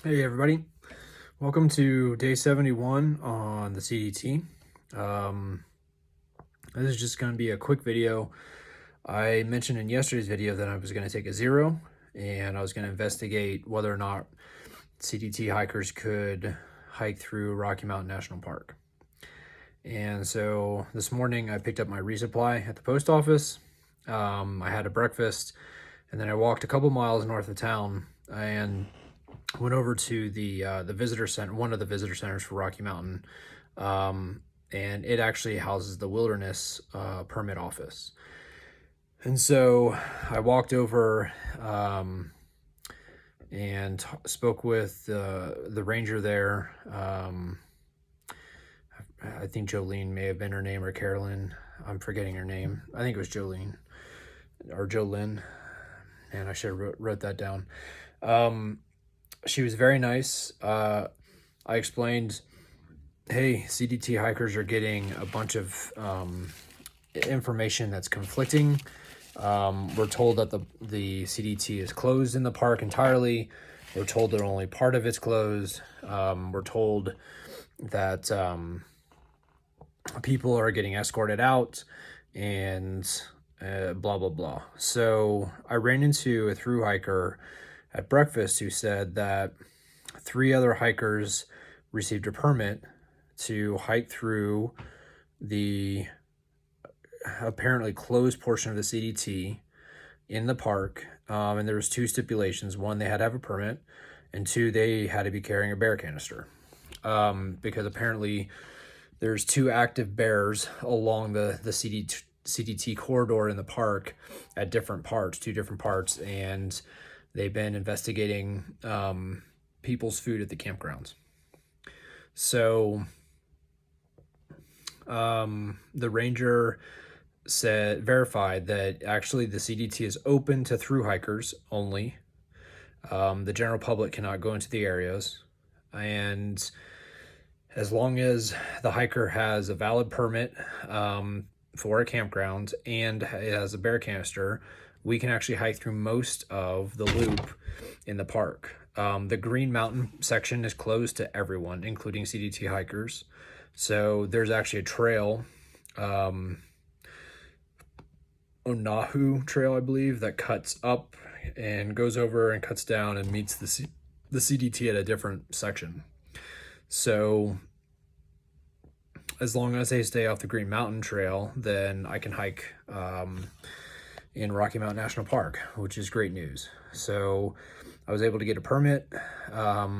Hey everybody, welcome to day 71 on the CDT. This is just going to be a quick video. I mentioned in yesterday's video that I was going to take a zero and I was going to investigate whether or not CDT hikers could hike through Rocky Mountain National Park. And so this morning I picked up my resupply at the post office. I had a breakfast and then I walked a couple miles north of town and went over to the visitor center, one of the visitor centers for Rocky Mountain, and it actually houses the wilderness permit office. And so I walked over and spoke with the ranger there. I think Jolene may have been her name, or Carolyn. I'm forgetting her name. I think it was Jolene or Jolyn. And I should have wrote that down. She was very nice. I explained, hey, CDT hikers are getting a bunch of information that's conflicting. We're told that the CDT is closed in the park entirely. We're told that only part of it's closed. We're told that people are getting escorted out and blah, blah, blah. So I ran into a through hiker at breakfast who said that 3 other hikers received a permit to hike through the apparently closed portion of the CDT in the park. And there was 2 stipulations. 1, they had to have a permit, and 2, they had to be carrying a bear canister. Because apparently there's 2 active bears along the CDT corridor in the park at different parts, 2 different parts, and they've been investigating people's food at the campgrounds. So the ranger verified that actually the CDT is open to through hikers only. The general public cannot go into the areas, and as long as the hiker has a valid permit for a campground and it has a bear canister, we can actually hike through most of the loop in the park. The Green Mountain section is closed to everyone, including CDT hikers. So there's actually a trail, Onahu Trail, I believe, that cuts up and goes over and cuts down and meets the CDT at a different section. So as long as they stay off the Green Mountain Trail, then I can hike in Rocky Mountain National Park, which is great news. So I was able to get a permit. I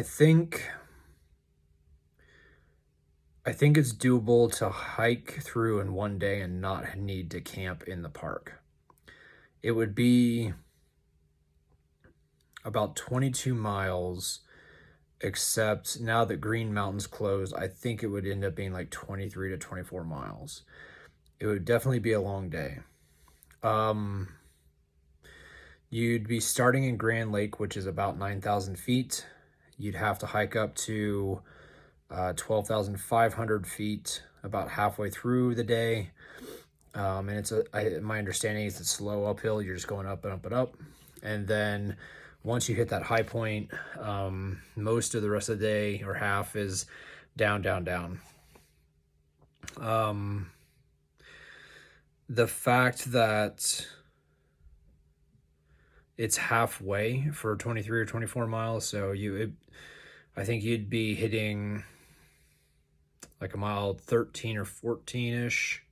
think it's doable to hike through in one day and not need to camp in the park. It would be about 22 miles, except now that Green Mountain's closed, I think it would end up being like 23 to 24 miles. It would definitely be a long day. You'd be starting in Grand Lake, which is about 9,000 feet. You'd have to hike up to 12,500 feet about halfway through the day. And it's my understanding is it's slow uphill. You're just going up and up and up. And then once you hit that high point, most of the rest of the day or half is down, down, down. The fact that it's halfway for 23 or 24 miles, so I think you'd be hitting like a mile 13 or 14-ish.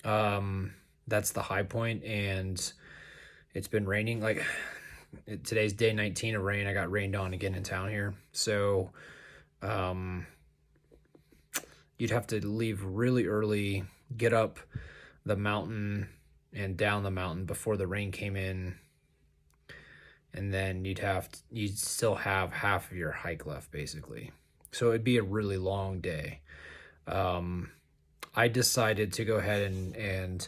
That's the high point, and it's been raining. Like today's day 19 of rain. I got rained on again in town here. So you'd have to leave really early, get up the mountain and down the mountain before the rain came in. And then you'd still have half of your hike left, basically. So it'd be a really long day. I decided to go ahead and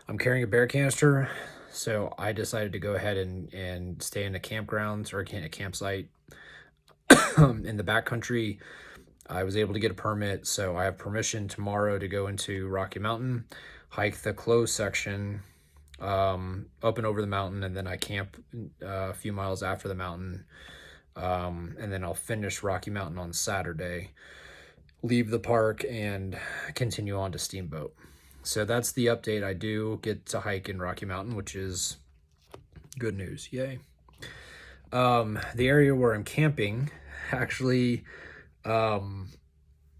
I'm carrying a bear canister. So I decided to go ahead and stay in a campground or a campsite in the backcountry. I was able to get a permit, so I have permission tomorrow to go into Rocky Mountain, hike the closed section, up and over the mountain, and then I camp a few miles after the mountain, and then I'll finish Rocky Mountain on Saturday, leave the park, and continue on to Steamboat. So that's the update. I do get to hike in Rocky Mountain, which is good news. Yay. The area where I'm camping actually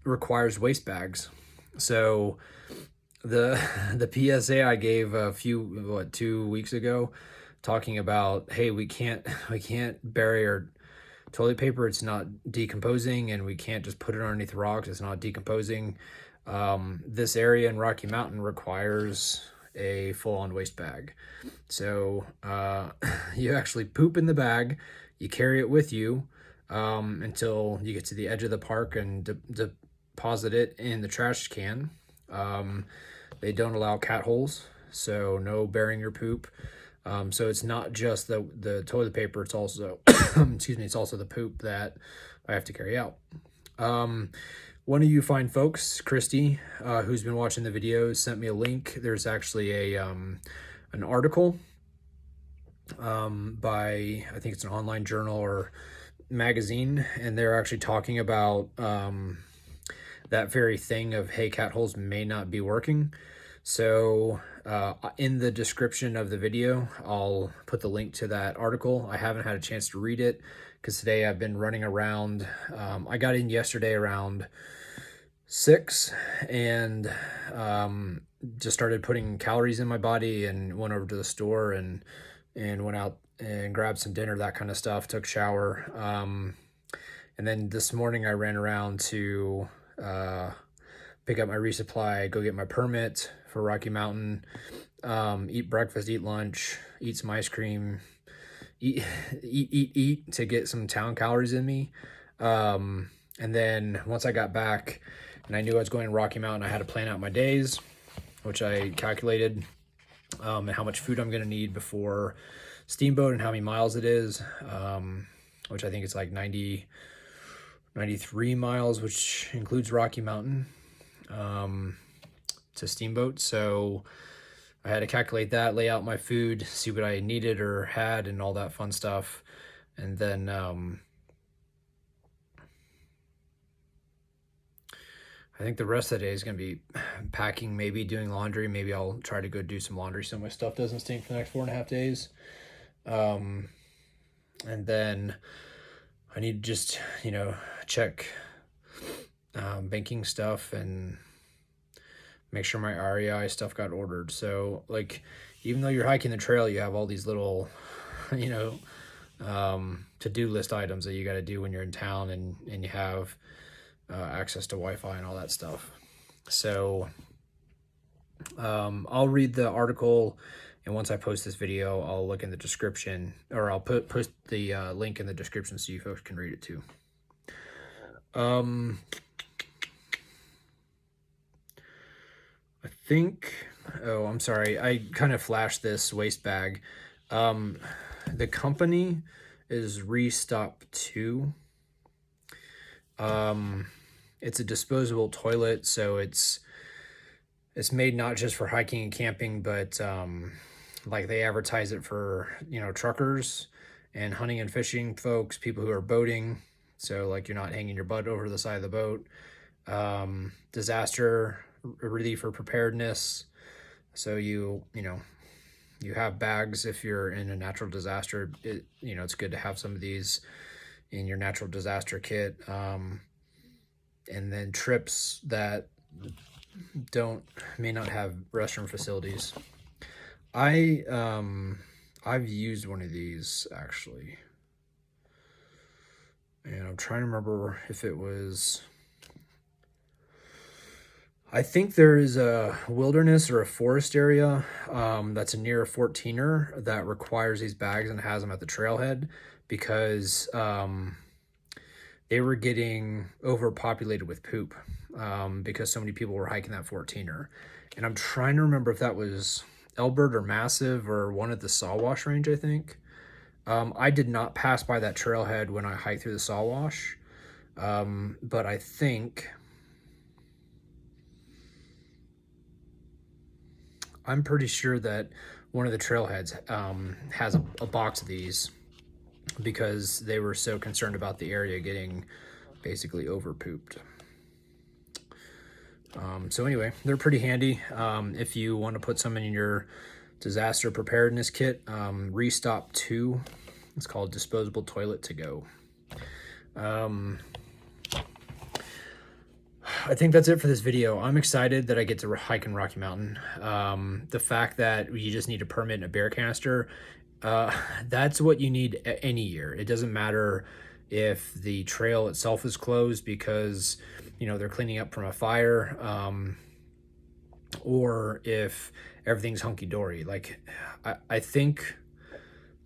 requires waste bags. So the PSA I gave a few 2 weeks ago, talking about, hey, we can't bury our toilet paper, it's not decomposing, and we can't just put it underneath rocks, it's not decomposing. This area in Rocky Mountain requires a full-on waste bag. So you actually poop in the bag, you carry it with you until you get to the edge of the park and deposit it in the trash can. They don't allow cat holes, so no burying your poop. So it's not just the toilet paper, it's also excuse me, it's also the poop that I have to carry out. One of you fine folks, Christy, who's been watching the videos, sent me a link. There's actually an article by, I think it's an online journal or magazine, and they're actually talking about that very thing of, hey, cat holes may not be working. So in the description of the video, I'll put the link to that article. I haven't had a chance to read it because today I've been running around. I got in yesterday around 6 and just started putting calories in my body, and went over to the store and went out and grabbed some dinner, that kind of stuff, took a shower. And then this morning I ran around to pick up my resupply, go get my permit for Rocky Mountain, eat breakfast, eat lunch, eat some ice cream, eat to get some town calories in me. And then once I got back and I knew I was going to Rocky Mountain, I had to plan out my days, which I calculated, and how much food I'm going to need before Steamboat and how many miles it is, which I think it's like 93 miles, which includes Rocky Mountain, to Steamboat. So I had to calculate that, lay out my food, see what I needed or had, and all that fun stuff. And then I think the rest of the day is going to be packing, maybe doing laundry. Maybe I'll try to go do some laundry so my stuff doesn't stink for the next 4.5 days. And then I need to just, check banking stuff and make sure my REI stuff got ordered. So, like, even though you're hiking the trail, you have all these little, to-do list items that you got to do when you're in town, and you have access to Wi-Fi and all that stuff. So I'll read the article, and once I post this video, I'll look in the description, or I'll post the link in the description so you folks can read it too. I think, oh, I'm sorry, I kind of flashed this waste bag. The company is Restop 2. It's a disposable toilet, so it's made not just for hiking and camping, but like they advertise it for, truckers and hunting and fishing folks, people who are boating. So like you're not hanging your butt over the side of the boat. Disaster relief or preparedness. So you have bags if you're in a natural disaster. It's good to have some of these in your natural disaster kit. And then trips that may not have restroom facilities. I've used one of these actually, and I'm trying to remember if it was, I think there is a wilderness or a forest area that's near a 14er that requires these bags and has them at the trailhead, because they were getting overpopulated with poop because so many people were hiking that 14er. And I'm trying to remember if that was Elbert or Massive or one at the Sawwash Range, I think. I did not pass by that trailhead when I hiked through the Sawwash, but I think, I'm pretty sure that one of the trailheads has a box of these because they were so concerned about the area getting basically over pooped. So anyway, they're pretty handy. If you want to put some in your disaster preparedness kit, Restop 2, it's called Disposable Toilet to Go. I think that's it for this video. I'm excited that I get to hike in Rocky Mountain. The fact that you just need a permit and a bear canister, that's what you need any year. It doesn't matter if the trail itself is closed because, you know, they're cleaning up from a fire, or if everything's hunky-dory. Like, I think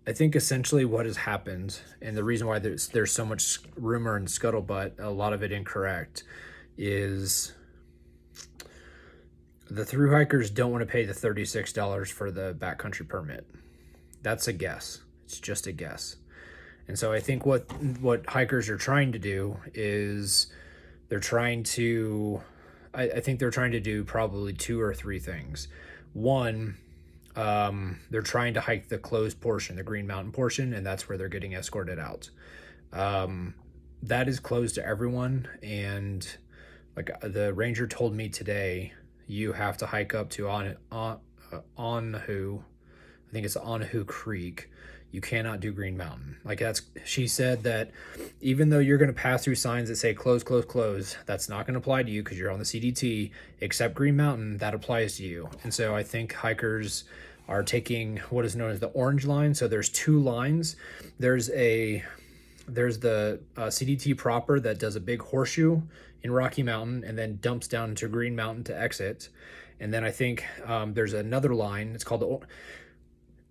essentially what has happened, and the reason why there's so much rumor and scuttlebutt, a lot of it incorrect, is the thru hikers don't want to pay the $36 for the backcountry permit. That's a guess. It's just a guess. And so I think what hikers are trying to do is they're trying to, I think they're trying to do probably 2 or 3 things. One, they're trying to hike the closed portion, the Green Mountain portion, and that's where they're getting escorted out. That is closed to everyone, and like the ranger told me today, you have to hike up to Onahu, I think it's Onahu Creek. You cannot do Green Mountain. Like she said that even though you're going to pass through signs that say close, close, close, that's not going to apply to you because you're on the CDT, except Green Mountain, that applies to you. And so I think hikers are taking what is known as the orange line. So there's 2 lines. There's the CDT proper that does a big horseshoe in Rocky Mountain and then dumps down into Green Mountain to exit. And then I think there's another line. It's called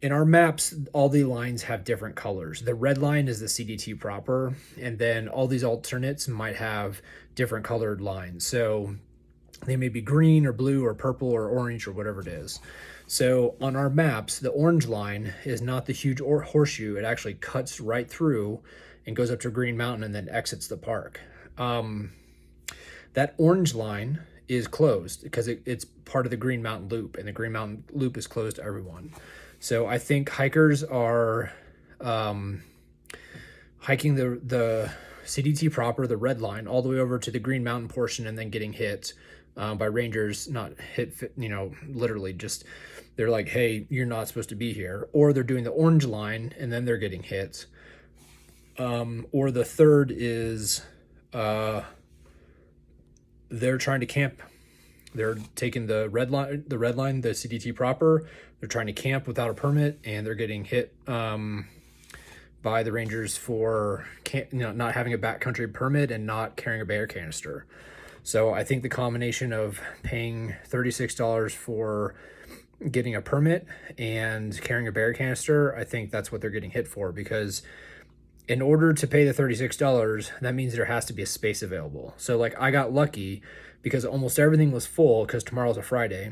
in our maps, all the lines have different colors. The red line is the CDT proper, and then all these alternates might have different colored lines. So they may be green or blue or purple or orange or whatever it is. So on our maps, the orange line is not the huge horseshoe. It actually cuts right through and goes up to Green Mountain and then exits the park. That orange line is closed because it's part of the Green Mountain Loop, and the Green Mountain Loop is closed to everyone. So I think hikers are hiking the CDT proper, the red line, all the way over to the Green Mountain portion and then getting hit by rangers, not hit, you know, literally just, they're like, hey, you're not supposed to be here. Or they're doing the orange line and then they're getting hit. Or the third is they're trying to camp. They're taking the red line, the CDT proper. They're trying to camp without a permit, and they're getting hit by the rangers for not having a backcountry permit and not carrying a bear canister. So I think the combination of paying $36 for getting a permit and carrying a bear canister, I think that's what they're getting hit for, because in order to pay the $36, that means there has to be a space available. So like I got lucky because almost everything was full because tomorrow's a Friday.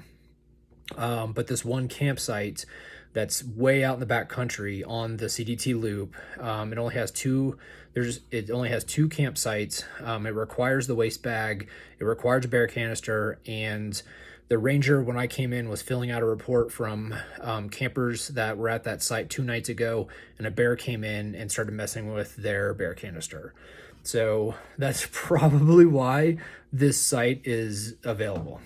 But this one campsite that's way out in the back country on the CDT loop, it only has 2 campsites. It requires the waste bag, it requires a bear canister, and the ranger, when I came in, was filling out a report from campers that were at that site 2 nights ago, and a bear came in and started messing with their bear canister. So that's probably why this site is available.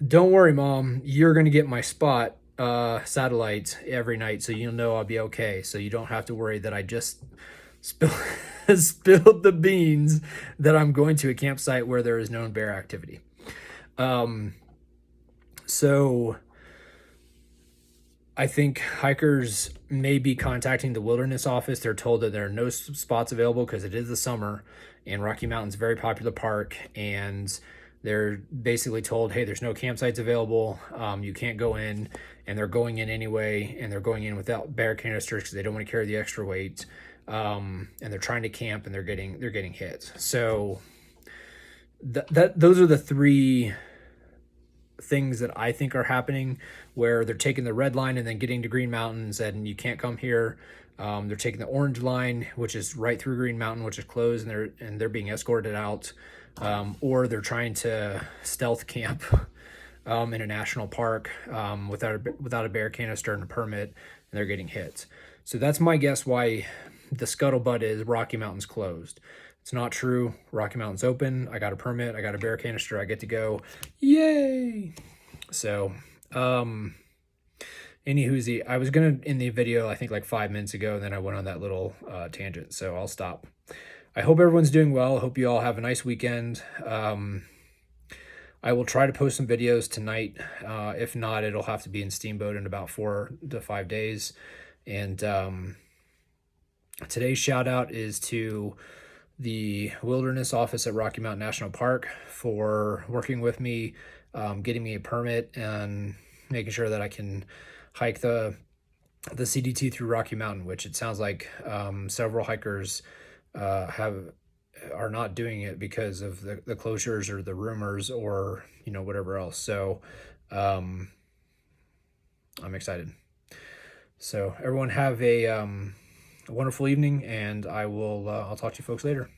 Don't worry, Mom, you're going to get my spot satellite every night, so you'll know I'll be okay. So you don't have to worry that I just spilled the beans that I'm going to a campsite where there is known bear activity. So I think hikers may be contacting the wilderness office. They're told that there are no spots available because it is the summer and Rocky Mountain's a very popular park, and they're basically told, hey, there's no campsites available. You can't go in, and they're going in anyway, and they're going in without bear canisters because they don't want to carry the extra weight. And they're trying to camp, and they're getting hit. So those are the 3 things that I think are happening, where they're taking the red line and then getting to Green Mountain and said, you can't come here. They're taking the orange line, which is right through Green Mountain, which is closed, and they're being escorted out. Or they're trying to stealth camp in a national park without a bear canister and a permit, and they're getting hit. So that's my guess why the scuttlebutt is Rocky Mountain's closed. It's not true. Rocky Mountain's open. I got a permit. I got a bear canister. I get to go. Yay! So, anywhoozy, I was gonna end the video, I think like 5 minutes ago, and then I went on that little tangent, so I'll stop. I hope everyone's doing well. I hope you all have a nice weekend. I will try to post some videos tonight. If not, it'll have to be in Steamboat in about 4 to 5 days. And today's shout out is to the Wilderness Office at Rocky Mountain National Park for working with me, getting me a permit and making sure that I can hike the CDT through Rocky Mountain, which it sounds like several hikers are not doing it because of the closures or the rumors or whatever else. So I'm excited. So everyone have a wonderful evening, and I'll talk to you folks later.